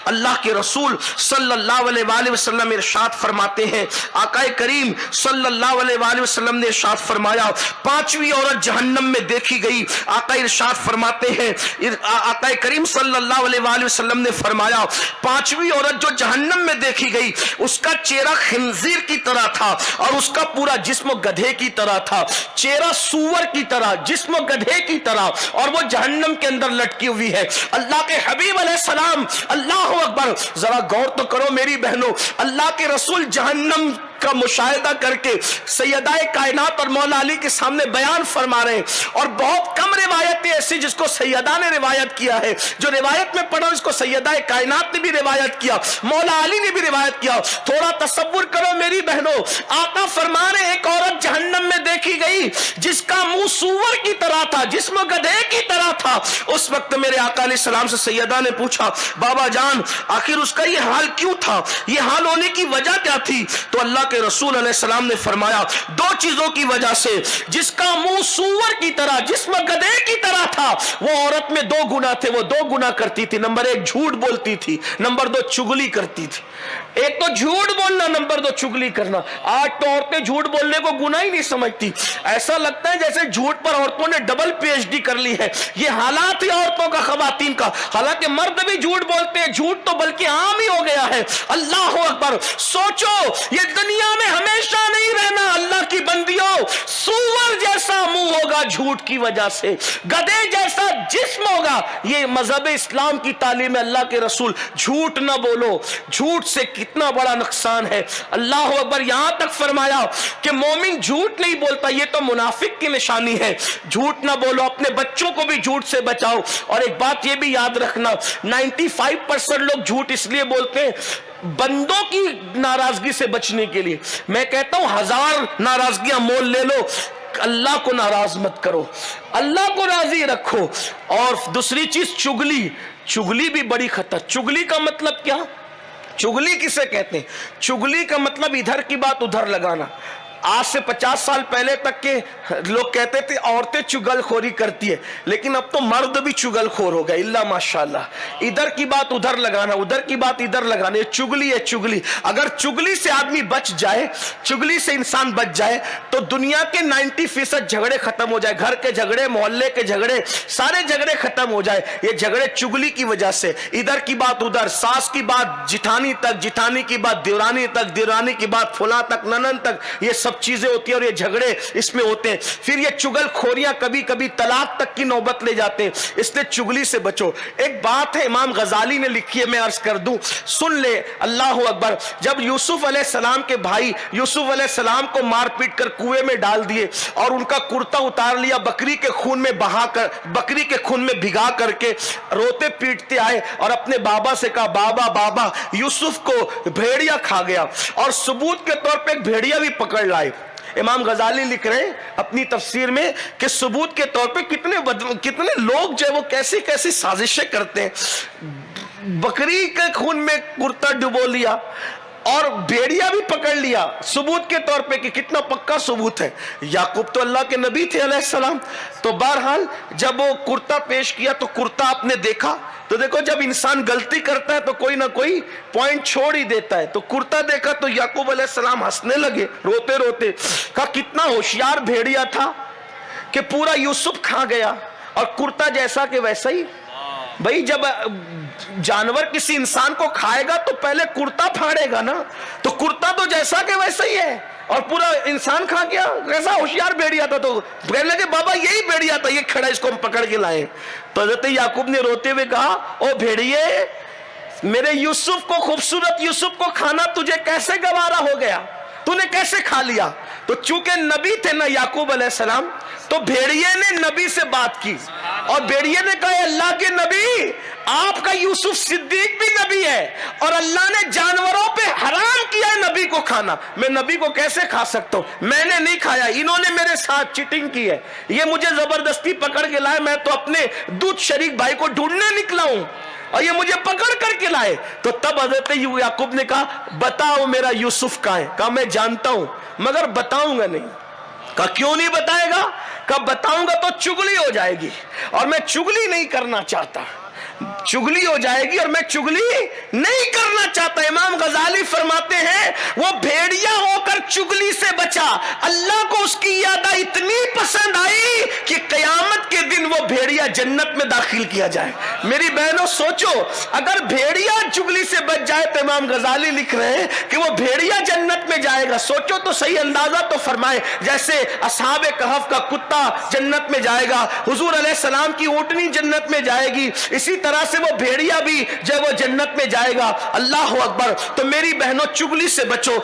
اللہ کے رسول صلی اللہ علیہ وسلم ارشاد فرماتے ہیں، آقا کریم صلی اللہ علیہ وسلم نے ارشاد فرمایا، پانچویں عورت جہنم میں دیکھی گئی۔ آقا ارشاد فرماتے ہیں، آقا کریم صلی اللہ علیہ وسلم نے فرمایا، پانچویں عورت جو جہنم میں دیکھی گئی اس کا چہرہ خنزیر کی طرح تھا اور اس کا پورا جسم گدھے کی طرح تھا، چہرہ سور کی طرح، جسم گدھے کی طرح، اور وہ جہنم کے اندر لٹکی ہوئی ہے۔ اللہ کے حبیب علیہ السلام، اللہ اکبر، ذرا غور تو کرو میری بہنوں، اللہ کے رسول جہنم کا مشاہدہ کر کے سیدہ کائنات اور مولا علی کے سامنے بیان فرما رہے ہیں، اور بہت کم روایتیں ایسی جس کو سیدہ نے روایت کیا ہے، جو روایت میں پڑھو اس کو سیدہ کائنات نے بھی روایت کیا، مولا علی نے بھی روایت کیا۔ تھوڑا تصور کرو میری بہنوں، آقا فرما رہے ایک عورت جہنم میں دیکھی گئی جس کا منہ سور کی طرح تھا، جسم گدھے کی طرح تھا۔ اس وقت میرے آقا علیہ السلام سے سیدہ نے پوچھا، بابا جان آخر اس کا یہ حال کیوں تھا، یہ حال ہونے کی وجہ کیا تھی؟ تو اللہ کے رسول علیہ السلام نے فرمایا، دو چیزوں کی وجہ سے، جس کا منہ سور کی طرح، جسم گدھے کی طرح تھا، وہ عورت میں دو گناہ تھے، وہ دو گناہ کرتی تھی، نمبر ایک جھوٹ بولتی تھی، نمبر دو چگلی کرتی تھی۔ ایک تو جھوٹ بولنا، نمبر دو چگلی کرنا۔ آج تو عورتیں جھوٹ بولنے کو گناہ ہی نہیں سمجھتی، ایسا لگتا ہے جیسے جھوٹ پر عورتوں نے ڈبل پی ایچ ڈی کر لی ہے۔ یہ حالات ہی عورتوں کا، خواتین کا، حالانکہ مرد بھی جھوٹ بولتے ہیں، جھوٹ تو بلکہ عام ہی ہو گیا ہے۔ اللہ اکبر، سوچو یہ دنیا میں ہمیشہ نہیں رہنا، اللہ کی بندیوں، سور جیسا منہ ہوگا جھوٹ کی وجہ سے، گدھے جیسا جسم ہوگا۔ یہ مذہب اسلام کی تعلیم ہے، اللہ کے رسول، جھوٹ نہ بولو، جھوٹ سے کتنا بڑا نقصان ہے۔ اللہ اکبر، یہاں تک فرمایا کہ مومن جھوٹ نہیں بولتا، یہ تو منافق کی نشانی ہے۔ جھوٹ نہ بولو، اپنے بچوں کو بھی جھوٹ سے بچاؤ۔ اور ایک بات یہ بھی یاد رکھنا، 95% لوگ جھوٹ اس لیے بولتے ہیں بندوں کی ناراضگی سے بچنے کے لیے۔ میں کہتا ہوں 1000 ناراضگیاں مول لے لو، اللہ کو ناراض مت کرو، اللہ کو راضی رکھو۔ اور دوسری چیز چگلی، چگلی بھی بڑی خطر۔ چگلی کا مطلب کیا؟ چگلی کسے کہتے ہیں؟ چگلی کا مطلب ادھر کی بات ادھر لگانا۔ آج سے 50 سال پہلے تک کے لوگ کہتے تھے عورتیں چگل خوری کرتی ہے، لیکن اب تو مرد بھی چگل خور ہو گئے، اللہ ماشاءاللہ۔ ادھر کی بات ادھر لگانا، ادھر کی بات ادھر لگانا، یہ چگلی ہے، چگلی۔ اگر چگلی سے آدمی بچ جائے، چگلی سے انسان بچ جائے تو دنیا کے 90% جھگڑے ختم ہو جائے، گھر کے جھگڑے، محلے کے جھگڑے، سارے جھگڑے ختم ہو جائے۔ یہ جھگڑے چگلی کی وجہ سے، ادھر کی بات ادھر، ساس کی بات جٹھانی تک، جٹھانی کی بات دیورانی تک، دیورانی کی بات فلاں تک، ننن تک، یہ سب چیزیں ہوتی ہیں اور یہ جھگڑے اس میں ہوتے ہیں۔ پھر یہ چگل خوریاں کبھی کبھی طلاق تک کی نوبت لے جاتے ہیں، اس لیے چگلی سے بچو۔ ایک بات ہے امام غزالی نے لکھی ہے، میں عرض کر دوں، سن لے، اللہ اکبر۔ جب یوسف علیہ السلام کے بھائی یوسف علیہ السلام کو مار پیٹ کر کنویں میں ڈال دیے اور ان کا کرتا اتار لیا، بکری کے خون میں بہا کر، بکری کے خون میں بھگا کر کے روتے پیٹتے آئے اور اپنے بابا سے کہا، بابا بابا یوسف کو بھیڑیا کھا گیا، اور ثبوت کے طور پہ ایک بھیڑیا بھی پکڑ لائے۔ امام غزالی لکھ رہے ہیں اپنی تفسیر میں کہ ثبوت کے طور پہ کتنے لوگ جو ہے وہ کیسی کیسی سازشیں کرتے ہیں۔ بکری کے خون میں کرتا ڈبو لیا اور بھیڑیا بھی پکڑ لیا، ثبوت کے طور پہ کہ کتنا پکا ثبوت ہے۔ یعقوب تو اللہ کے نبی تھے علیہ السلام۔ تو بہرحال جب وہ کرتا پیش کیا تو کرتا آپ نے دیکھا، تو دیکھو جب انسان غلطی کرتا ہے تو کوئی نہ کوئی پوائنٹ چھوڑ ہی دیتا ہے۔ تو کرتا دیکھا تو یعقوب علیہ السلام ہنسنے لگے روتے روتے، کہا کتنا ہوشیار بھیڑیا تھا کہ پورا یوسف کھا گیا، اور کرتا جیسا کہ ویسا ہی۔ بھائی جب جانور کسی انسان کو کھائے گا تو پہلے کرتا پھاڑے گا نا، تو کرتا تو جیسا کہ ویسا ہی ہے، اور پورا انسان کھا گیا۔ کیسا ہوشیار بھیڑیا تھا؟ تو کہنے لگے بابا یہی بھیڑیا تھا، یہ کھڑا، اس کو ہم پکڑ کے لائے۔ تو حضرت یعقوب نے روتے ہوئے کہا، او بھیڑیے، میرے یوسف کو، خوبصورت یوسف کو کھانا تجھے کیسے گوارا ہو گیا؟ تو نے کیسے کھا لیا؟ تو چونکہ نبی تھے نا یعقوب علیہ السلام، تو بھیڑیے نے نبی سے بات کی، اور بھیڑیے نے کہا اللہ کے نبی، آپ کا یوسف صدیق بھی نبی ہے، اور اللہ نے جانوروں پہ حرام کیا ہے نبی کو کھانا، میں نبی کو کیسے کھا سکتا ہوں؟ میں نے نہیں کھایا، انہوں نے میرے ساتھ چیٹنگ کی ہے، یہ مجھے زبردستی پکڑ کے لائے، میں تو اپنے دودھ شریک بھائی کو ڈھونڈنے نکلا ہوں اور یہ مجھے پکڑ کر کے لائے۔ تو تب حضرت یعقوب نے کہا بتاؤ میرا یوسف کہاں ہے؟ کہا میں جانتا ہوں مگر بتاؤں گا نہیں۔ کہا کیوں نہیں بتائے گا؟ کہا بتاؤں گا تو چگلی ہو جائے گی، اور میں چگلی نہیں کرنا چاہتا۔ چگلی ہو جائے گی اور میں چگلی نہیں کرنا چاہتا. امام غزالی فرماتے ہیں وہ بھیڑیا ہو کر چگلی سے بچا, اللہ کو اس کی یاد اتنی پسند آئی کہ قیامت کے دن وہ بھیڑیا جنت میں داخل کیا جائے. میری بہنوں سوچو, اگر بھیڑیا چگلی سے بچ جائے تو امام غزالی لکھ رہے ہیں کہ وہ بھیڑیا جنت میں جائے گا. سوچو تو صحیح, اندازہ تو فرمائے. جیسے اصحاب کہف کا کتا جنت میں جائے گا, حضور علیہ السلام کی اونٹنی جنت میں جائے گی, اسی طرح سے وہ بھیڑیا بھی جو وہ جنت میں جائے گا. اللہ اکبر. تو میری بہنوں چگلی سے بچو.